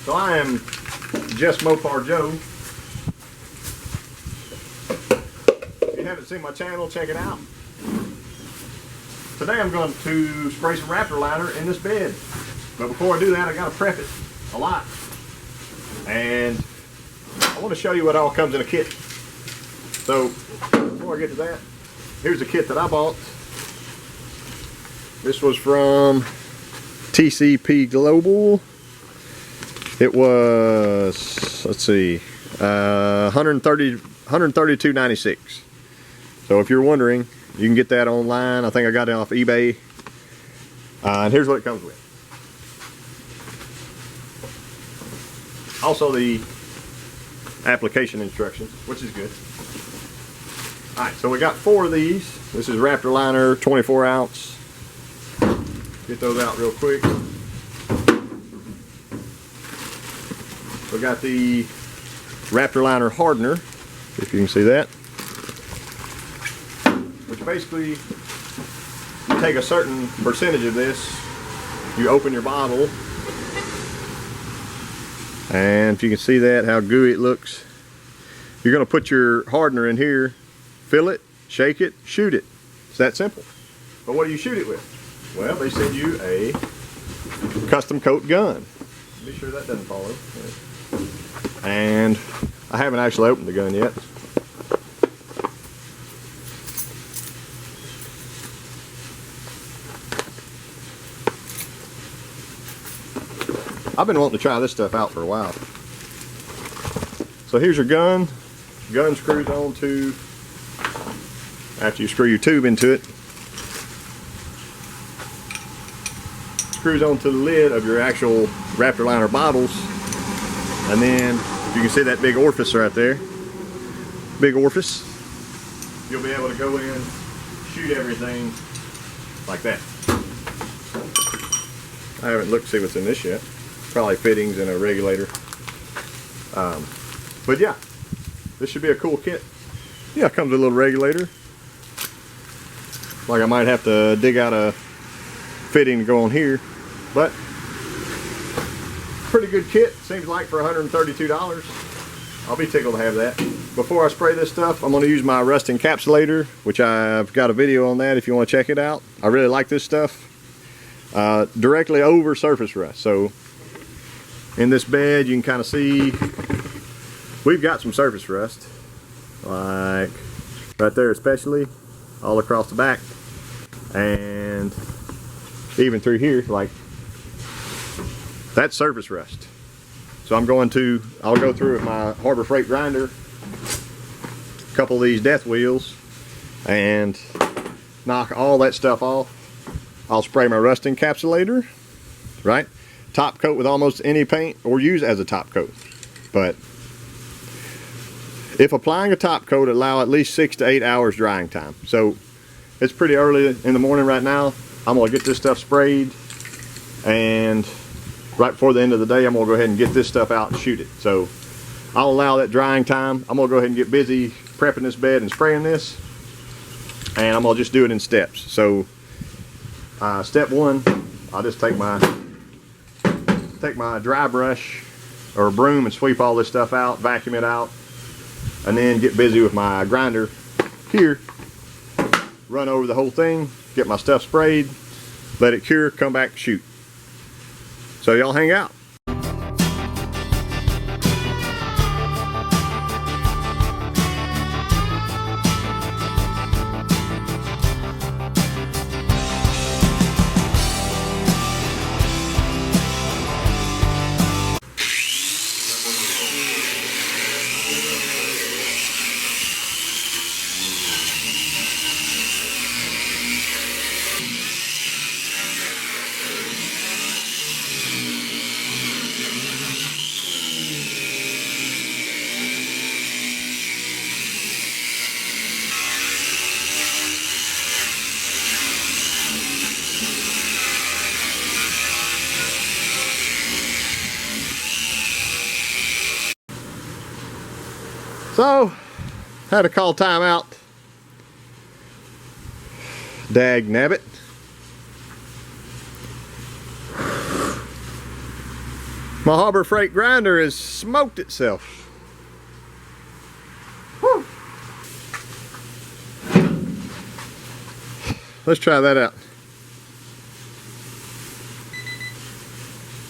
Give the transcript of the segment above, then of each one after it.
So I am JustMoparJoe. If you haven't seen my channel, check it out. Today I'm going to spray some Raptor liner in this bed. But before I do that, I got to prep it a lot. And I want to show you what all comes in a kit. So before I get to that, here's the kit that I bought. This was from TCP Global. It was, let's see, $132.96. So if you're wondering, you can get that online. I think I got it off eBay. And here's what it comes with. Also the application instructions, which is good. Alright, so we got 4 of these. This is Raptor liner, 24 ounce. Get those out real quick. We got the Raptor liner hardener, if you can see that. Which basically, you take a certain percentage of this, you open your bottle, and if you can see that, how gooey it looks, you're going to put your hardener in here, fill it, shake it, shoot it. It's that simple. But what do you shoot it with? Well, they send you a custom coat gun. Be sure that doesn't fall over. And I haven't actually opened the gun yet. I've been wanting to try this stuff out for a while. So here's your gun. Gun screws on to, after you screw your tube into it, screws onto the lid of your actual Raptor liner bottles. And then, if you can see that big orifice right there, big orifice, you'll be able to go in, shoot everything like that. I haven't looked to see what's in this yet. Probably fittings and a regulator. But yeah, this should be a cool kit. Yeah, it comes with a little regulator. Like I might have to dig out a fitting to go on here, but pretty good kit, seems like, for $132. I'll be tickled to have that. Before I spray this stuff, I'm going to use my rust encapsulator, which I've got a video on that if you want to check it out. I really like this stuff. Directly over surface rust. So in this bed you can kind of see we've got some surface rust, like right there, especially all across the back, and even through here, like that's surface rust. So I'll go through with my Harbor Freight grinder, a couple of these death wheels, and knock all that stuff off. I'll spray my rust encapsulator, right? Top coat with almost any paint, or use as a top coat. But if applying a top coat, allow at least 6 to 8 hours drying time. So it's pretty early in the morning right now. I'm gonna get this stuff sprayed, and right before the end of the day, I'm gonna go ahead and get this stuff out and shoot it. So I'll allow that drying time. I'm gonna go ahead and get busy prepping this bed and spraying this, and I'm gonna just do it in steps. So step 1, I'll just take my dry brush or a broom and sweep all this stuff out, vacuum it out, and then get busy with my grinder here, run over the whole thing, get my stuff sprayed, let it cure, come back, shoot. So y'all hang out. So, had to call timeout. Dag nabbit. My Harbor Freight grinder has smoked itself. Woo. Let's try that out.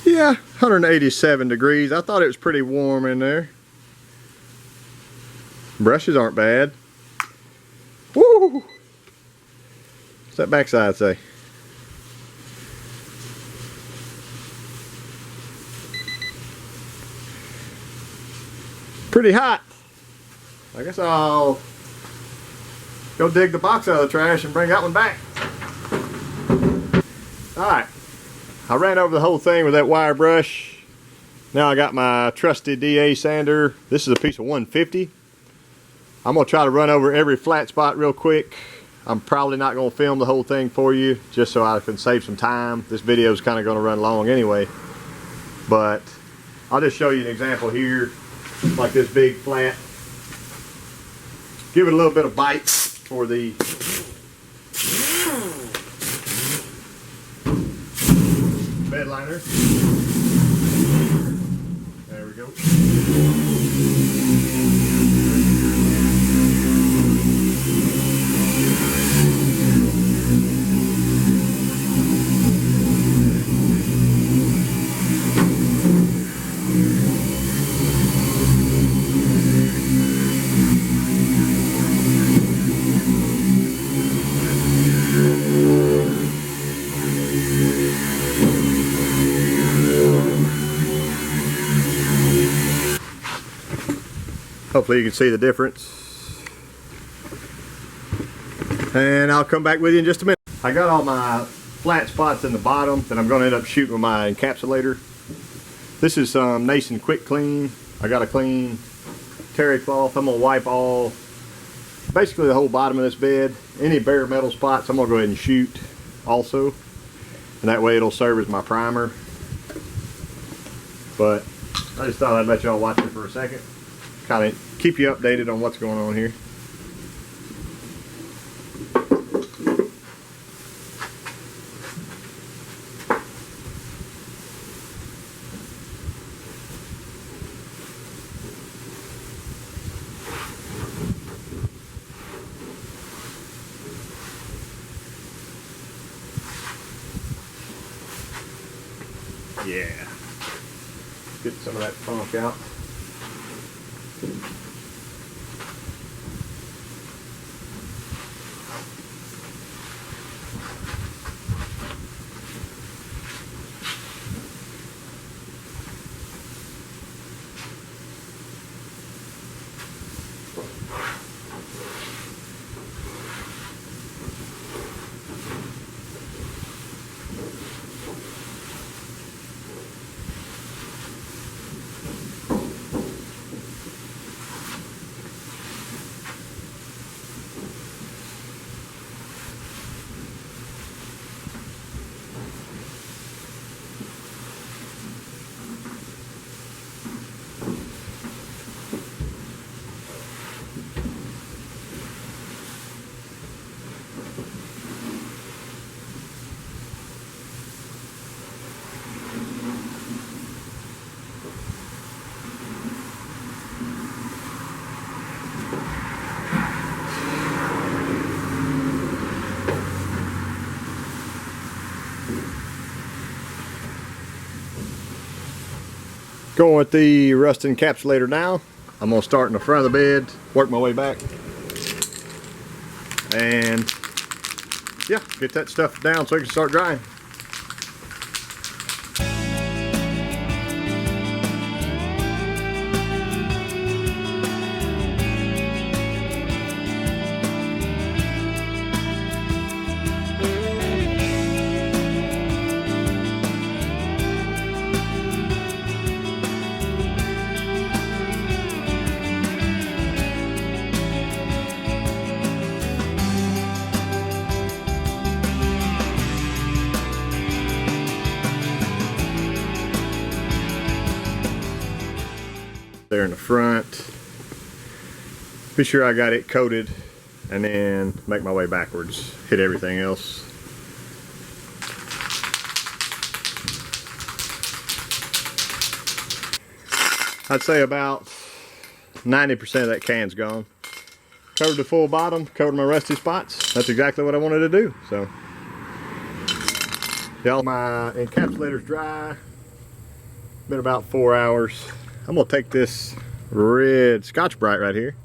Yeah, 187 degrees. I thought it was pretty warm in there. Brushes aren't bad. Woo! What's that backside say? Pretty hot. I guess I'll go dig the box out of the trash and bring that one back. Alright. I ran over the whole thing with that wire brush. Now I got my trusty DA sander. This is a piece of 150. I'm going to try to run over every flat spot real quick. I'm probably not going to film the whole thing for you, just so I can save some time. This video is kind of going to run long anyway. But I'll just show you an example here. Like this big flat. Give it a little bit of bite for the bedliner. There we go. Hopefully you can see the difference. And I'll come back with you in just a minute. I got all my flat spots in the bottom that I'm going to end up shooting with my encapsulator. This is some Nason Quick Clean. I got a clean terry cloth. I'm going to wipe all, basically the whole bottom of this bed. Any bare metal spots I'm going to go ahead and shoot also. And that way it'll serve as my primer. But I just thought I'd let y'all watch it for a second. Kind of keep you updated on what's going on here. Yeah. Get some of that funk out. Going with the rust encapsulator now. I'm going to start in the front of the bed, work my way back, and yeah, get that stuff down so it can start drying. There in the front. Be sure I got it coated and then make my way backwards. Hit everything else. I'd say about 90% of that can's gone. Covered the full bottom, covered my rusty spots. That's exactly what I wanted to do. So, y'all, my encapsulator's dry. Been about 4 hours. I'm gonna take this red Scotch-Brite right here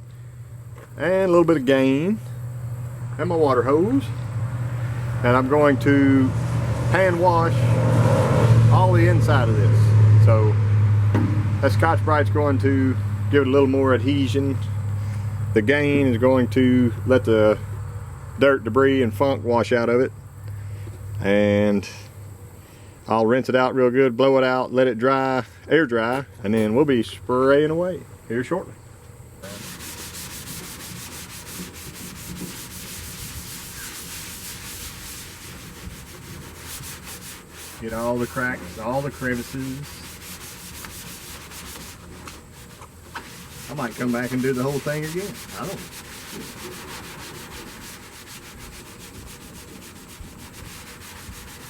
and a little bit of Gain and my water hose, and I'm going to hand wash all the inside of this. So that Scotch-Brite's going to give it a little more adhesion. The Gain is going to let the dirt, debris, and funk wash out of it, and I'll rinse it out real good, blow it out, let it dry, air dry, and then we'll be spraying away here shortly. Get all the cracks, all the crevices. I might come back and do the whole thing again. I don't know.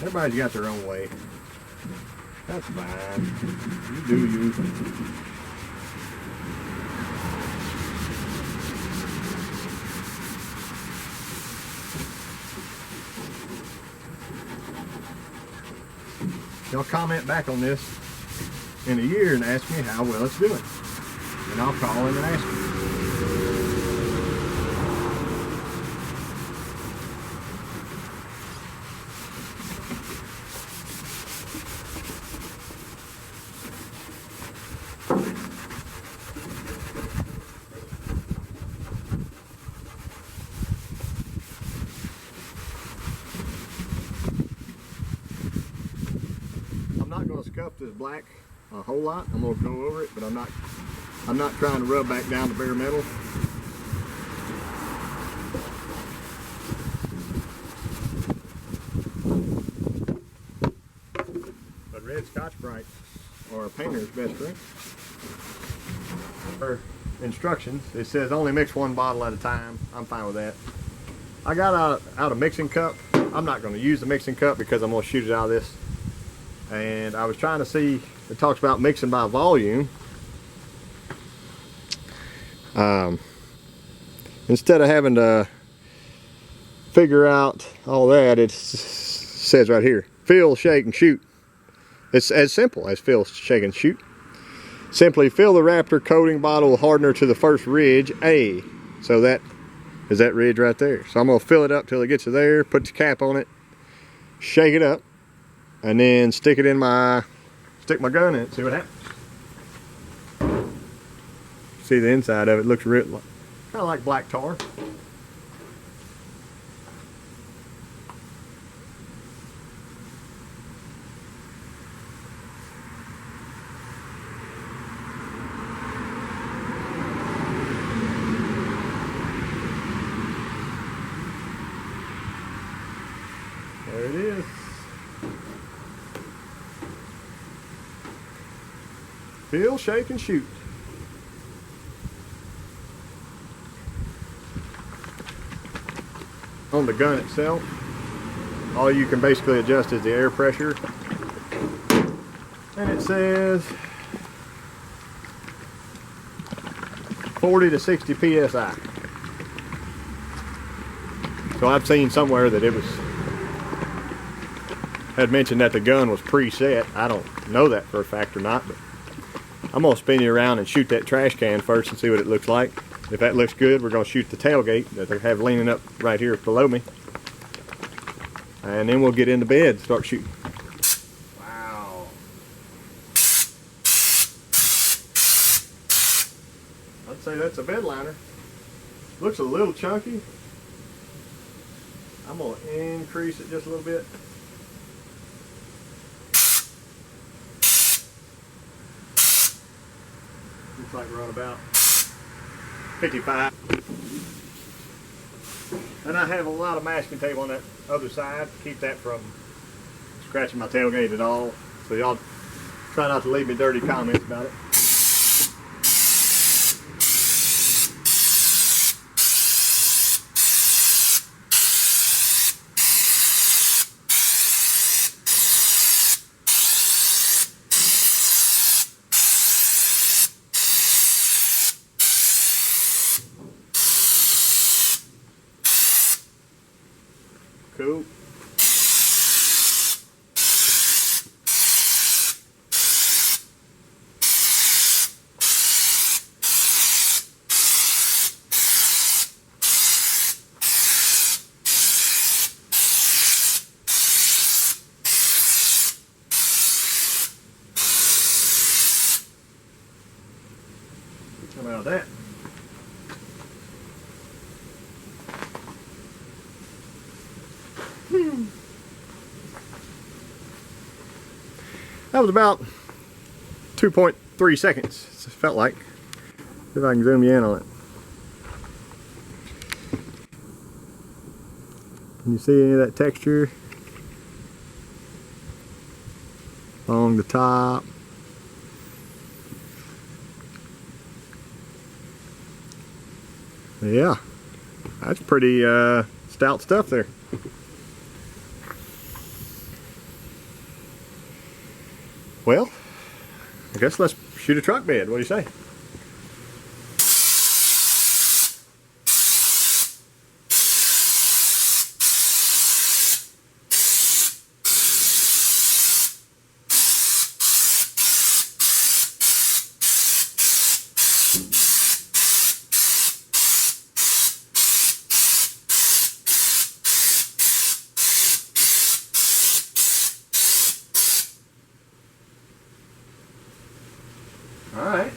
Everybody's got their own way. That's fine. You do you. Y'all comment back on this in a year and ask me how well it's doing. And I'll call in and ask you. I'm not going to scuff this black a whole lot. I'm going to go over it, but I'm not trying to rub back down the bare metal. But red Scotch-Brite are a painter's best friend. For instructions, it says only mix one bottle at a time. I'm fine with that. I got out a mixing cup. I'm not going to use the mixing cup because I'm going to shoot it out of this. And I was trying to see, it talks about mixing by volume. Instead of having to figure out all that, it says right here, fill, shake, and shoot. It's as simple as fill, shake, and shoot. Simply fill the Raptor coating bottle hardener to the first ridge, A. So that is that ridge right there. So I'm going to fill it up till it gets to there, put the cap on it, shake it up, and then stick my gun in it, see what happens. See the inside of it, looks real, kind of like black tar. There it is. Fill, shake, and shoot. On the gun itself, all you can basically adjust is the air pressure. And it says 40 to 60 psi. So I've seen somewhere that it had mentioned that the gun was preset. I don't know that for a fact or not, but I'm gonna spin you around and shoot that trash can first and see what it looks like. If that looks good, we're gonna shoot the tailgate that they have leaning up right here below me. And then we'll get into bed and start shooting. Wow. I'd say that's a bedliner. Looks a little chunky. I'm gonna increase it just a little bit. Looks like we're on about 55. And I have a lot of masking tape on that other side to keep that from scratching my tailgate at all. So y'all try not to leave me dirty comments about it. Cool. Come out of that. That was about 2.3 seconds, it felt like. See if I can zoom you in on it. Can you see any of that texture along the top? Yeah, that's pretty stout stuff there. Well, I guess let's shoot a truck bed. What do you say? All right.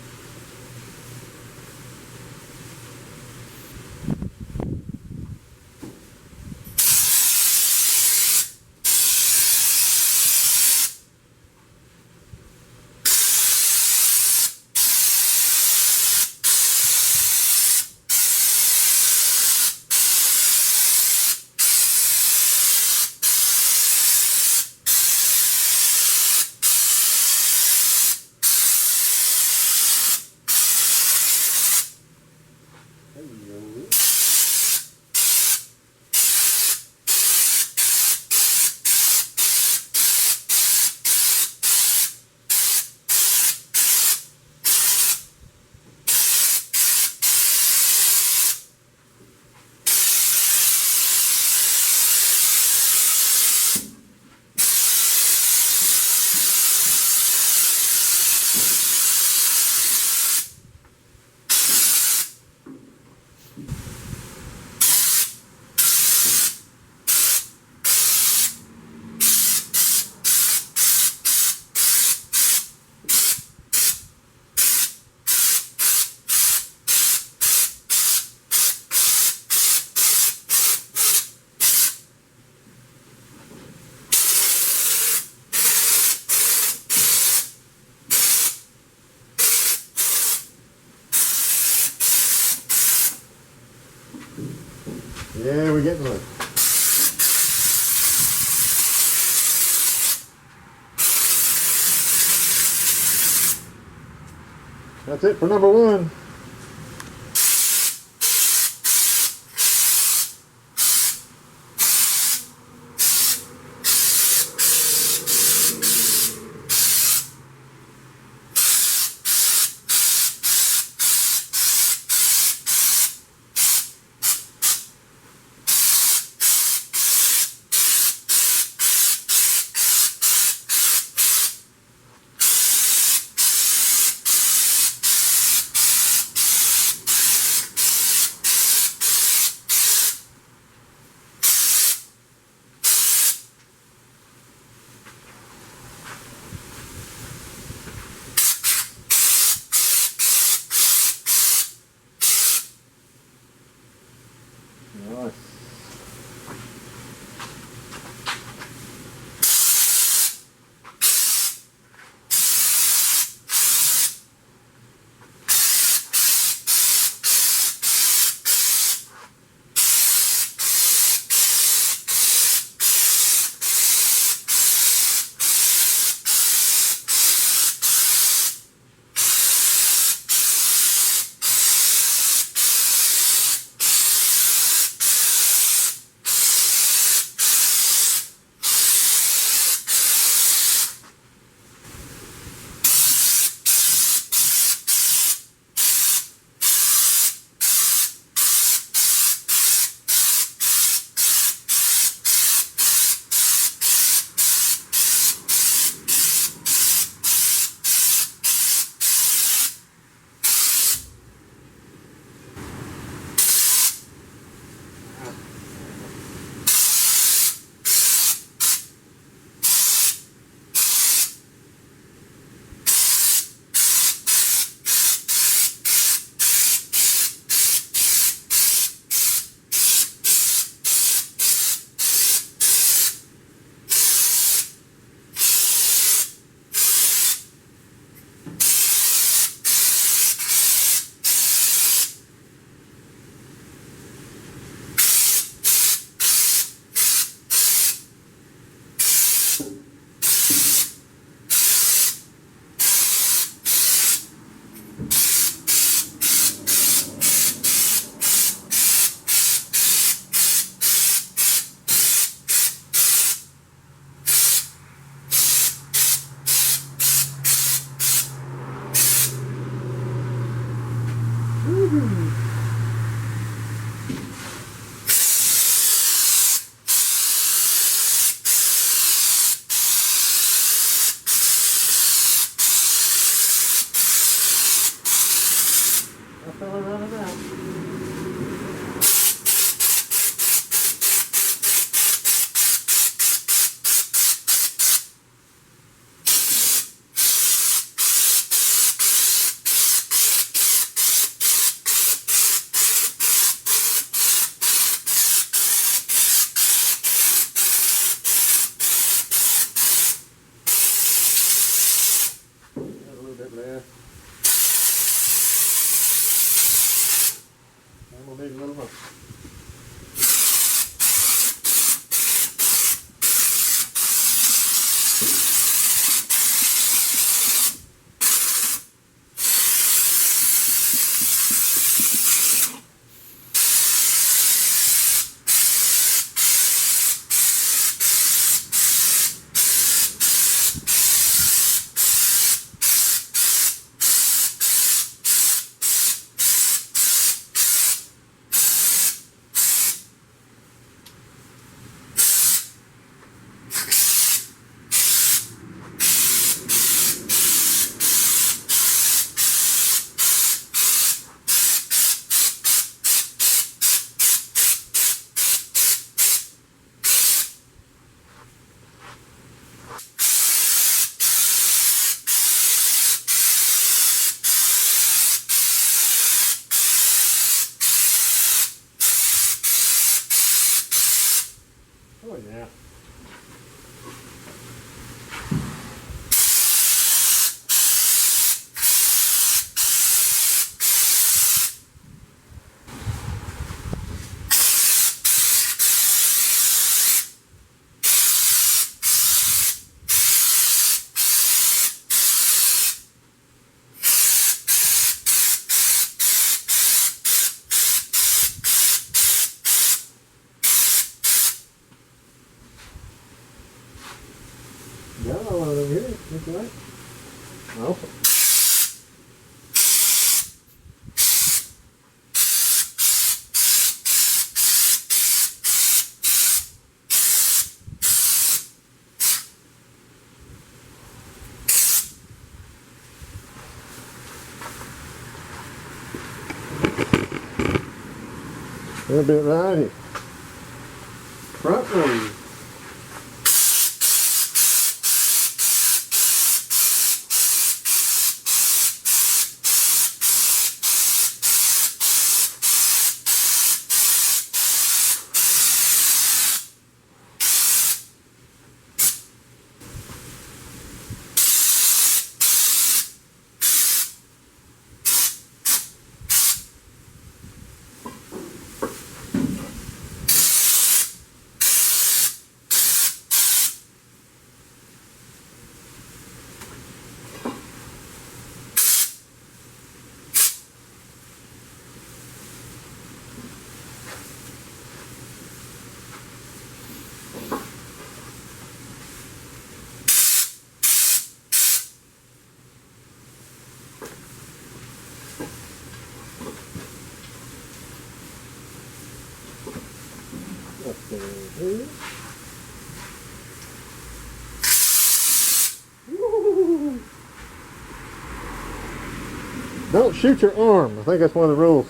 Yeah, we're getting one. That's it for number one. fella running out. A little bit left. I'm gonna need a little more. Oh yeah. Got all of it over here. That's right. Awesome. A little bit right here. Front row. Don't shoot your arm. I think that's one of the rules.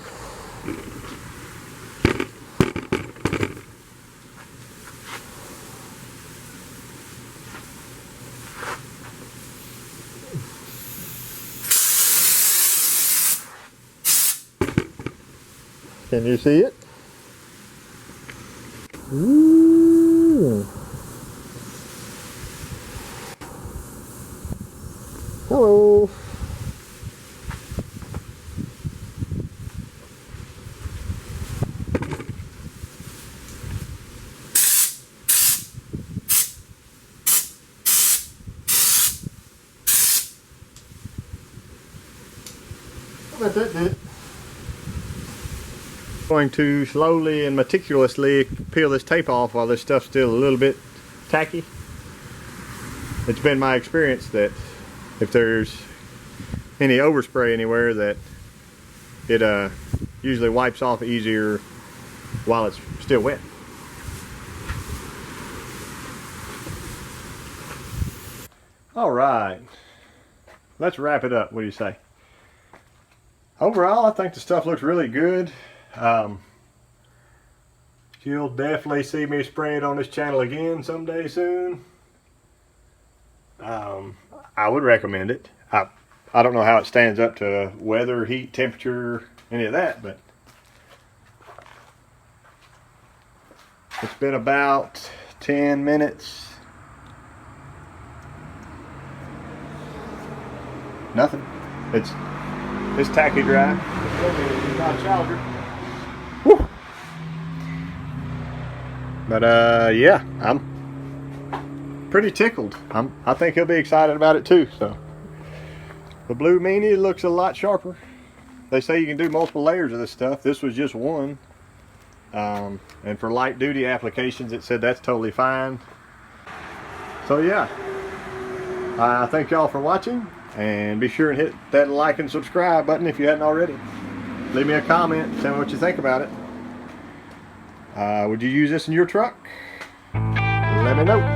Can you see it? Ooh. Hello. How about that, dude? Going to slowly and meticulously peel this tape off while this stuff's still a little bit tacky. It's been my experience that if there's any overspray anywhere, that it usually wipes off easier while it's still wet. All right, let's wrap it up. What do you say? Overall, I think the stuff looks really good. You'll definitely see me spray it on this channel again someday soon. I would recommend it. I don't know how it stands up to weather, heat, temperature, any of that, but it's been about 10 minutes. Nothing. It's tacky dry. It's not a Challenger. Whew. But yeah, I'm pretty tickled. I think he'll be excited about it too. So the Blue Meanie looks a lot sharper. They say you can do multiple layers of this stuff. This was just one. And for light duty applications, it said that's totally fine. So yeah, I thank y'all for watching, and be sure and hit that like and subscribe button if you hadn't already. Leave me a comment, tell me what you think about it. Would you use this in your truck? Let me know.